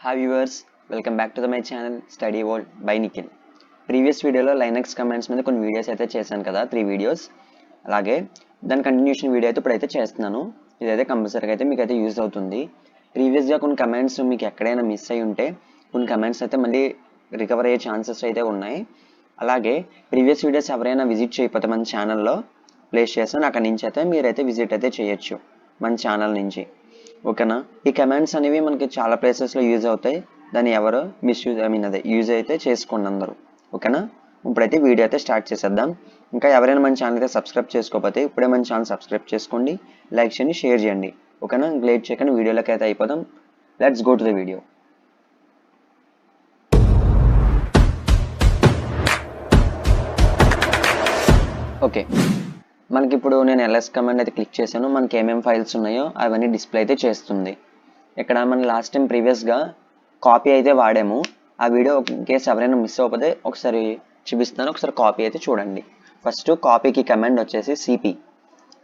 Hi viewers, welcome back to my channel Study World by Nikhil. Previous వీడియోలో Linux commands మీద కొన్ని videos అయితే చేశాను కదా, 3 వీడియోస్. అలాగే దాని కంటిన్యూషన్ వీడియో అయితే ఇప్పుడైతే చేస్తున్నాను. ఇదైతే కంపల్సరీగా అయితే మీకు అయితే యూజ్ అవుతుంది. ప్రీవియస్గా కొన్ని కమాండ్స్ మీకు ఎక్కడైనా మిస్ అయి ఉంటే కొన్ని కమాండ్స్ అయితే మళ్ళీ రికవర్ అయ్యే ఛాన్సెస్ అయితే ఉన్నాయి. అలాగే ప్రీవియస్ వీడియోస్ ఎవరైనా విజిట్ చేయకపోతే మన ఛానల్లో ప్లేస్ చేస్తాను, అక్కడి నుంచి అయితే మీరైతే విజిట్ అయితే చేయొచ్చు మన ఛానల్ నుంచి. ఓకేనా? ఈ కమాండ్స్ అనేవి మనకి చాలా ప్లేసెస్లో యూజ్ అవుతాయి. దాన్ని ఎవరు అదే యూజ్ అయితే చేసుకోండి అందరూ. ఓకేనా? ఇప్పుడైతే వీడియో అయితే స్టార్ట్ చేసేద్దాం. ఇంకా ఎవరైనా మన ఛానల్ అయితే సబ్స్క్రైబ్ చేసుకోకపోతే ఇప్పుడే మన ఛానల్ సబ్స్క్రైబ్ చేసుకోండి, లైక్ చేయండి, షేర్ చేయండి. ఓకేనా? లేట్ చేయకుండా వీడియోలోకి అయితే అయిపోదాం. Let's go to the video. Okay, మనకి ఇప్పుడు నేను ఎల్ఎస్ కమాండ్ అయితే క్లిక్ చేశాను. మనకి ఏమేమి ఫైల్స్ ఉన్నాయో అవన్నీ డిస్ప్లే అయితే చేస్తుంది. ఇక్కడ మనం లాస్ట్ టైం ప్రీవియస్గా కాపీ అయితే వాడాము. ఆ వీడియో ఇన్ కేస్ ఎవరైనా మిస్ అవ్వకపోతే ఒకసారి చూపిస్తాను, ఒకసారి కాపీ అయితే చూడండి. ఫస్ట్ కాపీకి కమాండ్ వచ్చేసి సిపి.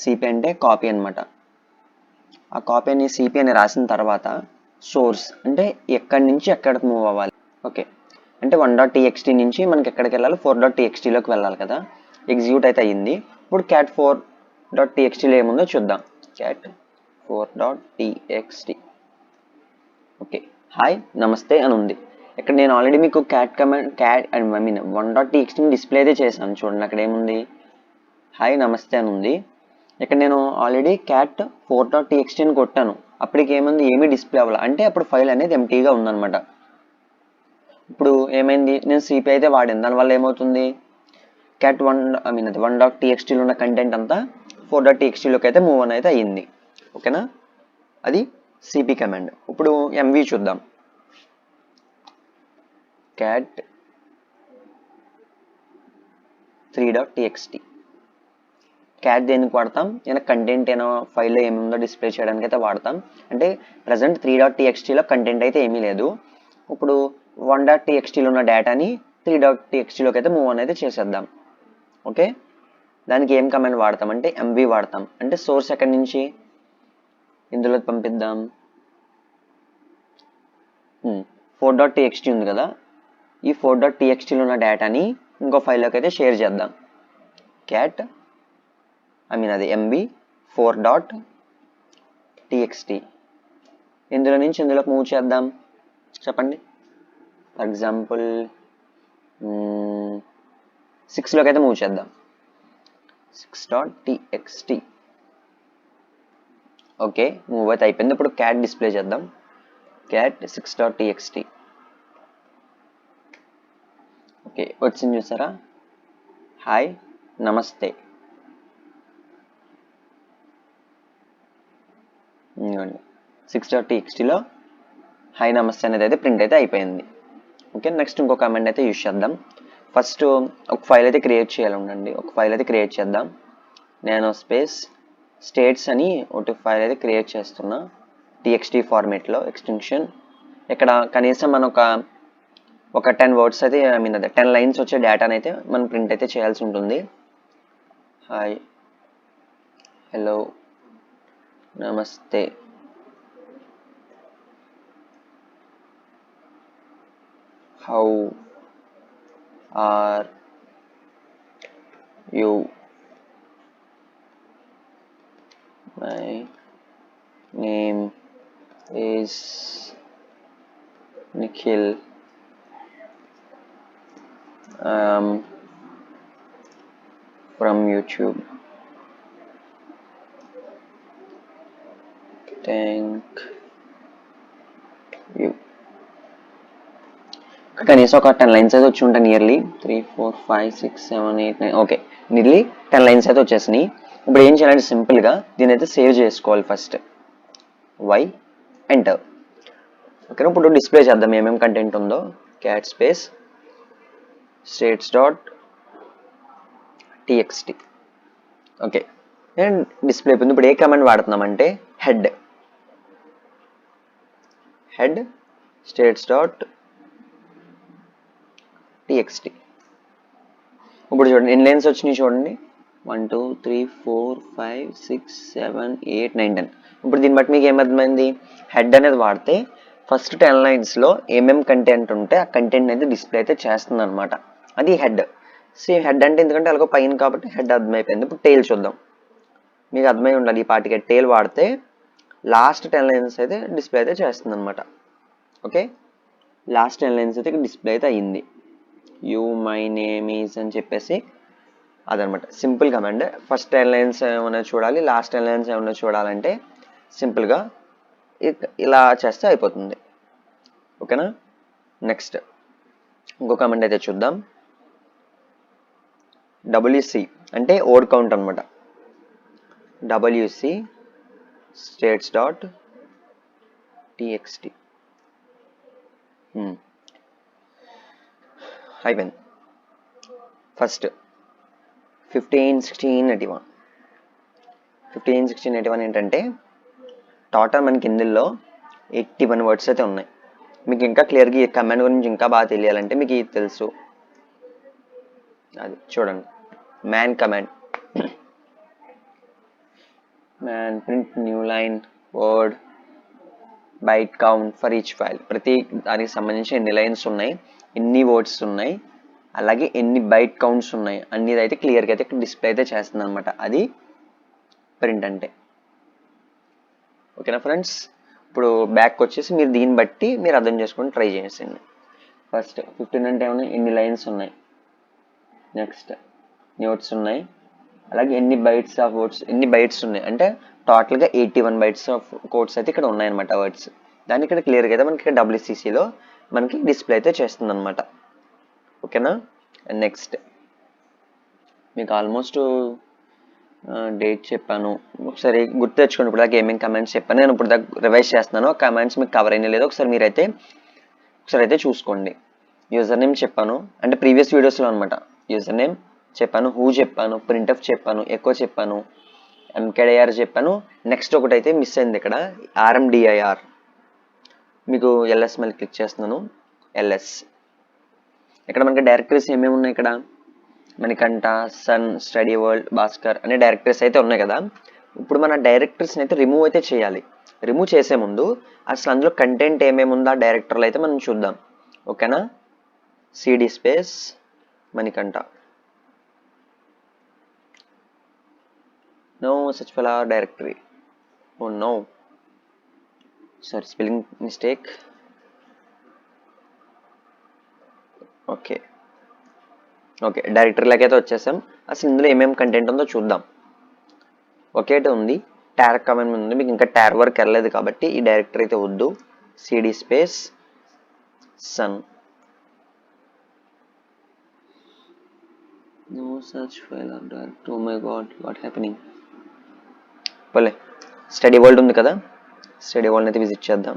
సిపి అంటే కాపీ అనమాట. ఆ కాపీ అని సిపి అని రాసిన తర్వాత సోర్స్ అంటే ఎక్కడి నుంచి ఎక్కడికి మూవ్ అవ్వాలి. ఓకే, అంటే 1.txt నుంచి మనకి ఎక్కడికి వెళ్ళాలి, 4.txtలోకి వెళ్ళాలి కదా. ఎగ్జిక్యూట్ అయితే అయ్యింది. ఇప్పుడు cat 4.txtలో ఏముందో చూద్దాం. cat 4.txt. ఓకే, హాయ్ నమస్తే అని ఉంది. ఇక్కడ నేను ఆల్రెడీ మీకు cat command I mean 1.txt display అయితే చేశాను. చూడండి అక్కడ ఏముంది, హాయ్ నమస్తే అని ఉంది. ఇక్కడ నేను ఆల్రెడీ cat 4.txt అని కొట్టాను. అప్పటికి ఏముంది, ఏమీ డిస్ప్లే అవ్వాలి, అంటే అప్పుడు ఫైల్ అనేది ఎంటీగా ఉందన్నమాట. ఇప్పుడు ఏమైంది, నేను సిపి అయితే వాడాను, దానివల్ల ఏమవుతుంది, cat 1.txtలో ఉన్న కంటెంట్ అంతా 4.txtలోకి అయితే మూవ్ అని అయితే అయ్యింది. ఓకేనా? అది సిపి కమాండ్. ఇప్పుడు ఎంవి చూద్దాం. cat 3.txt. క్యాట్ దేనికి వాడతాం, ఏమైనా కంటెంట్ ఏమైనా ఫైల్లో ఏముందో డిస్ప్లే చేయడానికి అయితే వాడతాం. అంటే ప్రజెంట్ 3.txtలో కంటెంట్ అయితే ఏమీ లేదు. ఇప్పుడు 1.txtలో ఉన్న డేటాని 3.txtలోకి అయితే మూవ్ అనేది చేసేద్దాం. ఓకే, దానికి ఏం కమాండ్ వాడతాం అంటే ఎంవి వాడతాం. అంటే సోర్స్ ఎక్కడి నుంచి ఇందులో పంపిద్దాం. 4.txt ఉంది కదా, ఈ 4.txtలో ఉన్న డేటాని ఇంకో ఫైల్లోకి అయితే షేర్ చేద్దాం. క్యాట్ అది ఎంవి 4.txt. ఇందులో నుంచి ఇందులోకి మూవ్ చేద్దాం. చెప్పండి, ఫర్ ఎగ్జాంపుల్ 6లోకి అయితే మూవ్ చేద్దాం. 6.txt. ఓకే, మూవ్ అయితే అయిపోయింది. ఇప్పుడు క్యాట్ డిస్ప్లే చేద్దాం. Cat 6.txt. ఓకే, వచ్చింది చూసారా, హాయ్ నమస్తే. 6.txtలో హాయ్ నమస్తే అనేది అయితే ప్రింట్ అయితే అయిపోయింది. ఓకే, నెక్స్ట్ ఇంకో కమాండ్ అయితే యూజ్ చేద్దాం. ఫస్ట్ ఒక ఫైల్ అయితే క్రియేట్ చేయాలి. ఉండండి, ఒక ఫైల్ అయితే క్రియేట్ చేద్దాం. నేను స్పేస్ స్టేట్స్ అని ఒక ఫైల్ అయితే క్రియేట్ చేస్తున్నా, టీఎక్స్టీ ఫార్మేట్లో ఎక్స్టెన్షన్. ఇక్కడ కనీసం మనం ఒక 10 వర్డ్స్ అయితే అదే 10 లైన్స్ వచ్చే డేటాని అయితే మనం ప్రింట్ అయితే చేయాల్సి ఉంటుంది. హాయ్, హలో, నమస్తే, how are you, my name is Nikhil, from YouTube, thank you. కనీసం ఒక 10 లైన్స్ అయితే వచ్చి ఉంటాయి. నియర్లీ 3 4 5 6 7 8 9. ఓకే, నియర్లీ 10 లైన్స్ అయితే వచ్చేసినాయి. ఇప్పుడు ఏం చేయాలంటే సింపుల్గా దీని అయితే సేవ్ చేసుకోవాలి. First Y enter. ఓకేనా? ఇప్పుడు డిస్ప్లే చేద్దాం ఏమేమి కంటెంట్ ఉందో. Cat space states.txt. Okay, and display అయిపోయింది. ఇప్పుడు ఏ కమాండ్ వాడుతున్నామంటే హెడ్ states.txt. ఇప్పుడు చూడండి ఎన్ని లైన్స్ వచ్చినాయి చూడండి, 1 2 3 4 5 6 7 8 9 10. ఇప్పుడు దీన్ని బట్టి మీకు ఏమర్థమైంది, హెడ్ అనేది వాడితే ఫస్ట్ 10 లైన్స్లో ఏమేం కంటెంట్ ఉంటే ఆ కంటెంట్ అయితే డిస్ప్లే అయితే చేస్తుంది అనమాట. అది హెడ్. సేమ్ హెడ్ అంటే ఎందుకంటే అలాగో పైన కాబట్టి హెడ్ అర్థమైపోయింది. ఇప్పుడు టైల్ చూద్దాం. మీకు అర్థమై ఉండాలి ఈ పాటికి టైల్ వాడితే లాస్ట్ 10 లైన్స్ అయితే డిస్ప్లే అయితే చేస్తుంది అనమాట. ఓకే, లాస్ట్ 10 లైన్స్ అయితే డిస్ప్లే అయితే అయ్యింది. యూ మై నేమ్ ఈజ్ అని చెప్పేసి అదనమాట సింపుల్ కమాండ్. ఫస్ట్ 10 లైన్స్ ఏమైనా చూడాలి, లాస్ట్ 10 లైన్స్ ఏమైనా చూడాలంటే సింపుల్గా ఇలా చేస్తే అయిపోతుంది. ఓకేనా, నెక్స్ట్ ఇంకో కమాండ్ అయితే చూద్దాం. డబ్ల్యూసి అంటే వర్డ్ కౌంట్ అనమాట. డబ్ల్యూసి స్టేట్స్ డాట్ టీఎక్స్టీ అయిపోయింది. ఫస్ట్ 15, 16, 81. 15, 16, 81 ఏంటంటే టోటల్ మనకి ఇందులో 81 వర్డ్స్ అయితే ఉన్నాయి. మీకు ఇంకా క్లియర్గా ఈ కమాండ్ గురించి ఇంకా బాగా తెలియాలంటే మీకు ఇది తెలుసు, అది చూడండి. Man command, man print new line word byte count for each file. ప్రతి దానికి సంబంధించి ఎన్ని లైన్స్ ఉన్నాయి, ఎన్ని వర్డ్స్ ఉన్నాయి, అలాగే ఎన్ని బైట్ కౌంట్స్ ఉన్నాయి అన్ని అయితే క్లియర్గా అయితే డిస్ప్లే అయితే చేస్తుంది అనమాట. అది ప్రింట్ అంటే. ఓకేనా ఫ్రెండ్స్, ఇప్పుడు బ్యాక్ వచ్చేసి మీరు దీన్ని బట్టి మీరు అర్థం చేసుకొని ట్రై చేసేయండి. ఫస్ట్ 15 అంటే ఏమన్నా ఎన్ని లైన్స్ ఉన్నాయి, నెక్స్ట్ నోట్స్ ఉన్నాయి, అలాగే ఎన్ని బైట్స్ ఆఫ్ వర్డ్స్, ఎన్ని బైట్స్ ఉన్నాయి అంటే టోటల్గా 81 బైట్స్ ఆఫ్ కోడ్స్ అయితే ఇక్కడ ఉన్నాయన్నమాట వర్డ్స్. దాన్ని ఇక్కడ క్లియర్గా అయితే మనకి డబ్ల్యూసీసీలో మనకి డిస్ప్లే అయితే చేస్తుంది అనమాట. ఓకేనా, నెక్స్ట్ మీకు ఆల్మోస్ట్ డేట్ చెప్పాను, ఒకసారి గుర్తు తెచ్చుకోండి. ఇప్పుడు దాకా ఏమేమి కమెంట్స్ చెప్పాను నేను ఇప్పుడు దాకా రివైజ్ చేస్తున్నాను. కమెంట్స్ మీకు కవర్ అయినా లేదో ఒకసారి మీరైతే ఒకసారి అయితే చూసుకోండి. యూజర్ నేమ్ చెప్పాను అంటే ప్రీవియస్ వీడియోస్లో అనమాట. యూజర్ నేమ్ చెప్పాను, హూ చెప్పాను, ప్రింట్ఎఫ్ చెప్పాను, ఎకో చెప్పాను, ఎంకేడిఆర్ చెప్పాను. నెక్స్ట్ ఒకటి అయితే మిస్ అయింది ఇక్కడ, ఆర్ఎండిఐఆర్. మీకు ఎల్ఎస్ మళ్ళీ క్లిక్ చేస్తున్నాను. ఎల్ఎస్ ఇక్కడ మనకి డైరెక్టరీస్ ఏమేమి ఉన్నాయి, ఇక్కడ Manikanta, sun, study world, Bhaskar అనే డైరెక్టరీస్ అయితే ఉన్నాయి కదా. ఇప్పుడు మన డైరెక్టరీస్ని అయితే రిమూవ్ అయితే చేయాలి. రిమూవ్ చేసే ముందు అసలు అందులో కంటెంట్ ఏమేమి ఉందో ఆ డైరెక్టర్లు అయితే మనం చూద్దాం. ఓకేనా, CD space Manikanta. No such file or directory. Oh no. Sorry, spelling mistake. Okay. Okay, డైరెక్టరీలోకి అయితే వచ్చేసాం. అసలు ఇందులో ఏమేమి కంటెంట్ ఉందో చూద్దాం. ఒకేటే ఉంది, టార్ కమాండ్ ఉంది. మీకు ఇంకా టార్ వర్క్ వెళ్ళలేదు కాబట్టి ఈ డైరెక్టరీ అయితే వద్దు. CD space sun. No such file or directory. Oh my god, what happening? పోలే, స్టడీ వరల్డ్ ఉంది కదా, స్టడీ వరల్డ్ అయితే విజిట్ చేద్దాం.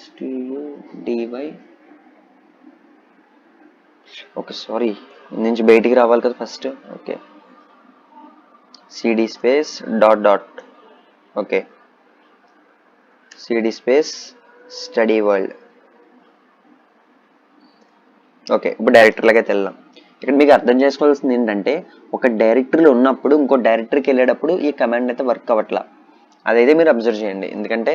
STUDY. ఓకే సారీ, నుంచి బయటికి రావాలి కదా first. Okay, CD space dot dot. Okay, CD space study world. Okay, ఇప్పుడు డైరెక్టరీలోకి అయితే వెళ్దాం. ఇక్కడ మీకు అర్థం చేసుకోవాల్సింది ఏంటంటే ఒక డైరెక్టరీలో ఉన్నప్పుడు ఇంకో డైరెక్టరీకి వెళ్ళేటప్పుడు ఈ కమాండ్ అయితే వర్క్ అవ్వట్లా. అదైతే మీరు అబ్జర్వ్ చేయండి. ఎందుకంటే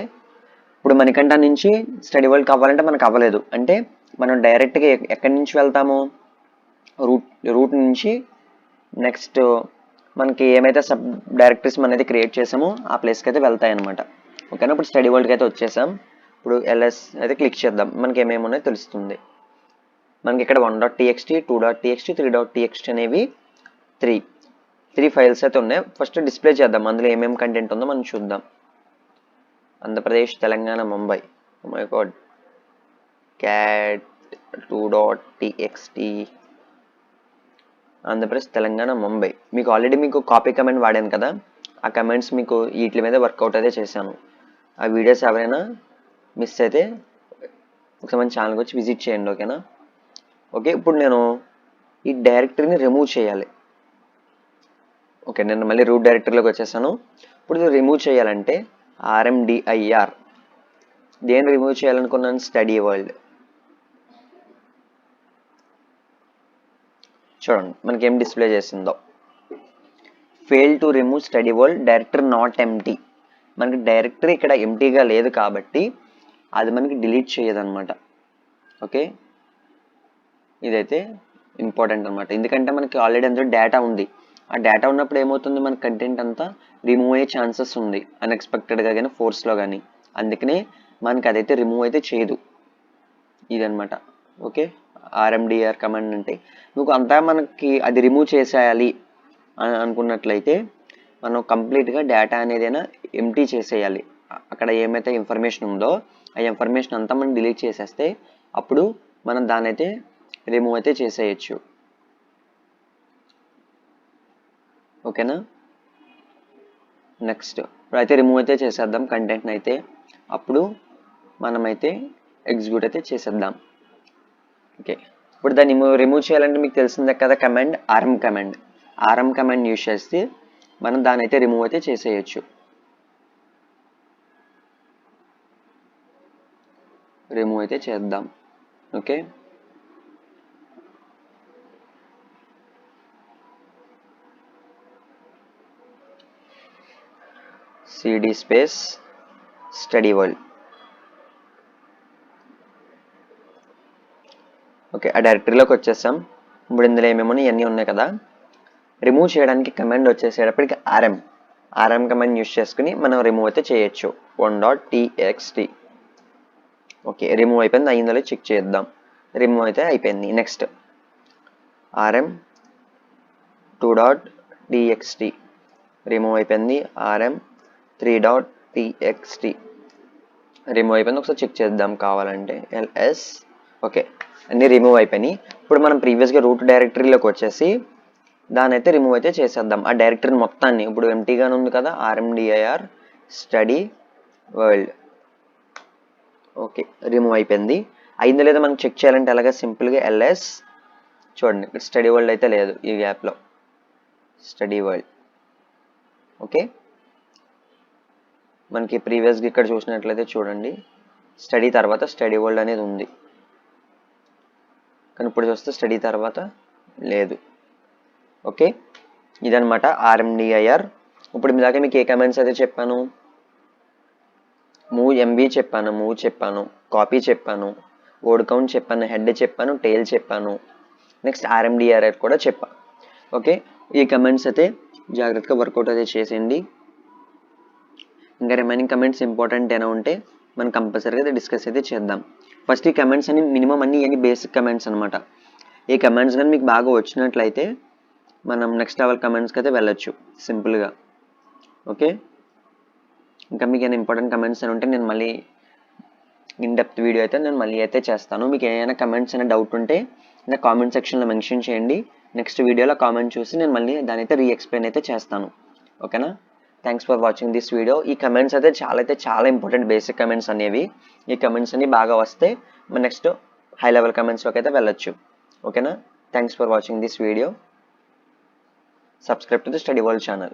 ఇప్పుడు మణికంఠ నుంచి స్టడీ వరల్డ్ కావాలంటే మనకు అవ్వలేదు. అంటే మనం డైరెక్ట్గా ఎక్కడి నుంచి వెళ్తాము, రూట్ నుంచి నెక్స్ట్ మనకి ఏమైతే సబ్ డైరెక్టరీస్ మనం అయితే క్రియేట్ చేసామో ఆ ప్లేస్కి అయితే వెళ్తాయి అనమాట. ఓకేనా, ఇప్పుడు స్టడీ వరల్డ్కి అయితే వచ్చేసాం. ఇప్పుడు ఎల్ఎస్ అయితే క్లిక్ చేద్దాం, మనకి ఏమేమి ఉన్నాయో తెలుస్తుంది. మనకి ఇక్కడ 1.txt, 2.txt, 3.txt అనేవి త్రీ ఫైల్స్ అయితే ఉన్నాయి. ఫస్ట్ డిస్ప్లే చేద్దాం, అందులో ఏమేమి కంటెంట్ ఉందో మనం చూద్దాం. Andhra Pradesh, Telangana, Mumbai. Oh my God, cat 2.txt Andhra Pradesh, Telangana, Mumbai. మీకు ఆల్రెడీ మీకు కాపీ కమెంట్ వాడాను కదా, ఆ కమెంట్స్ మీకు వీటి మీద వర్కౌట్ అయితే చేశాను. ఆ వీడియోస్ ఎవరైనా మిస్ అయితే ఒకసారి మన ఛానల్కి వచ్చి విజిట్ చేయండి. ఓకేనా. ఓకే, ఇప్పుడు నేను ఈ డైరెక్టరీని రిమూవ్ చేయాలి. ఓకే, నేను మళ్ళీ రూట్ డైరెక్టరీలోకి వచ్చేసాను. ఇప్పుడు ఇది రిమూవ్ చేయాలంటే ఆర్ఎండిఐఆర్. దేన్ని రిమూవ్ చేయాలనుకున్నాను, స్టడీ వరల్డ్. చూడండి మనకి ఏం డిస్ప్లే చేసిందో. Fail to remove study world directory not empty. మనకి డైరెక్టరీ ఇక్కడ ఎంటీగా లేదు కాబట్టి అది మనకి డిలీట్ చేయదన్నమాట. ఓకే, ఇదైతే ఇంపార్టెంట్ అనమాట. ఎందుకంటే మనకి ఆల్రెడీ అందులో డేటా ఉంది. ఆ డేటా ఉన్నప్పుడు ఏమవుతుంది, మన కంటెంట్ అంతా రిమూవ్ అయ్యే ఛాన్సెస్ ఉంది అన్ఎక్స్పెక్టెడ్గా కానీ ఫోర్స్లో కానీ. అందుకనే మనకి అదైతే రిమూవ్ అయితే చేయదు ఇదనమాట. ఓకే, ఆర్ఎండిఆర్ కమాండ్ అంటే మీకు అంతా మనకి అది రిమూవ్ చేసేయాలి అని అనుకున్నట్లయితే మనం కంప్లీట్గా డేటా అనేదైనా ఎంటీ చేసేయాలి. అక్కడ ఏమైతే ఇన్ఫర్మేషన్ ఉందో ఆ ఇన్ఫర్మేషన్ అంతా మనం డిలీట్ చేసేస్తే అప్పుడు మనం దాన్ని అయితే రిమూవ్ అయితే చేసేయచ్చు. ఓకేనా, నెక్స్ట్ ఇప్పుడైతే రిమూవ్ అయితే చేసేద్దాం కంటెంట్ని అయితే. అప్పుడు మనమైతే ఎగ్జిక్యూట్ అయితే చేసేద్దాం. ఓకే, ఇప్పుడు దాన్ని రిమూవ్ చేయాలంటే మీకు తెలిసిందే కదా కమాండ్ ఆర్ఎం కమాండ్ యూజ్ చేస్తే మనం దాన్ని అయితే రిమూవ్ అయితే చేసేయచ్చు. రిమూవ్ అయితే చేద్దాం. Okay, CD space study world. Okay, ఆ డైరెక్టరీలోకి వచ్చేసాం. ఇప్పుడు ఇందులో ఏమేమో ఇవన్నీ ఉన్నాయి కదా. రిమూవ్ చేయడానికి కమాండ్ వచ్చేసేటప్పటికి ఆర్ఎం కమాండ్ యూజ్ చేసుకుని మనం రిమూవ్ అయితే చేయొచ్చు. 1.txt. ఓకే, రిమూవ్ అయిపోయింది. అయిందో చెక్ చేద్దాం. రిమూవ్ అయితే అయిపోయింది. నెక్స్ట్ ఆర్ఎం 2.txt రిమూవ్ అయిపోయింది. ఆర్ఎం 3.txt రిమూవ్ అయిపోయింది. ఒకసారి చెక్ చేద్దాం కావాలంటే. ఎల్ఎస్. ఓకే, అన్నీ రిమూవ్ అయిపోయినాయి. ఇప్పుడు మనం ప్రీవియస్గా రూట్ డైరెక్టరీలోకి వచ్చేసి దాని అయితే రిమూవ్ అయితే చేసేద్దాం. ఆ డైరెక్టరీ మొత్తాన్ని ఇప్పుడు ఎంటీగానే ఉంది కదా, ఆర్ఎండిఐఆర్ స్టడీ వరల్డ్. ఓకే, రిమూవ్ అయిపోయింది. అయిందో లేదో మనం చెక్ చేయాలంటే అలాగే సింపుల్గా ఎల్ఎస్. చూడండి ఇక్కడ స్టడీ వరల్డ్ అయితే లేదు ఈ గ్యాప్లో, స్టడీ వరల్డ్. ఓకే, మనకి ప్రీవియస్గా ఇక్కడ చూసినట్లయితే చూడండి స్టడీ తర్వాత స్టడీ వరల్డ్ అనేది ఉంది, కానీ ఇప్పుడు చూస్తే స్టడీ తర్వాత లేదు. ఓకే, ఇదనమాట ఆర్ఎండిఐఆర్. ఇప్పుడు ఇందాక మీకు ఏ కమాండ్స్ అయితే చెప్పాను, మూవ్ ఎంబీ చెప్పాను, కాపీ చెప్పాను, వర్డ్ కౌంట్ చెప్పాను, హెడ్ చెప్పాను, టైల్ చెప్పాను, నెక్స్ట్ ఆర్ఎండిఆర్ కూడా చెప్పాను. ఓకే, ఈ కమెంట్స్ అయితే జాగ్రత్తగా వర్కౌట్ అయితే చేసేయండి. ఇంకా రిమైనింగ్ కమెంట్స్ ఇంపార్టెంట్ అయినా ఉంటే మనం కంపల్సరీగా అయితే డిస్కస్ అయితే చేద్దాం. ఫస్ట్ ఈ కమెంట్స్ అని మినిమం అన్ని బేసిక్ కమెంట్స్ అనమాట. ఈ కమెంట్స్ కానీ మీకు బాగా వచ్చినట్లయితే మనం నెక్స్ట్ లెవెల్ కమెంట్స్కి అయితే వెళ్ళొచ్చు సింపుల్గా. ఓకే, ఇంకా మీకు ఏమైనా ఇంపార్టెంట్ కమెంట్స్ అని ఉంటే నేను మళ్ళీ ఇన్ డెప్త్ వీడియో అయితే నేను మళ్ళీ అయితే చేస్తాను. మీకు ఏమైనా కమెంట్స్ అయినా డౌట్ ఉంటే నా కామెంట్ సెక్షన్లో మెన్షన్ చేయండి. నెక్స్ట్ వీడియోలో కామెంట్ చూసి నేను మళ్ళీ దాని అయితే రీఎక్స్ప్లెయిన్ అయితే చేస్తాను. ఓకేనా, thanks for watching this video. ఈ కమెంట్స్ అయితే చాలా ఇంపార్టెంట్ బేసిక్ కమెంట్స్ అనేవి. ఈ కమెంట్స్ అన్ని బాగా వస్తే మన నెక్స్ట్ హై లెవెల్ కమెంట్స్లోకి అయితే వెళ్ళొచ్చు. ఓకేనా, thanks for watching this video. Subscribe to the Study World channel.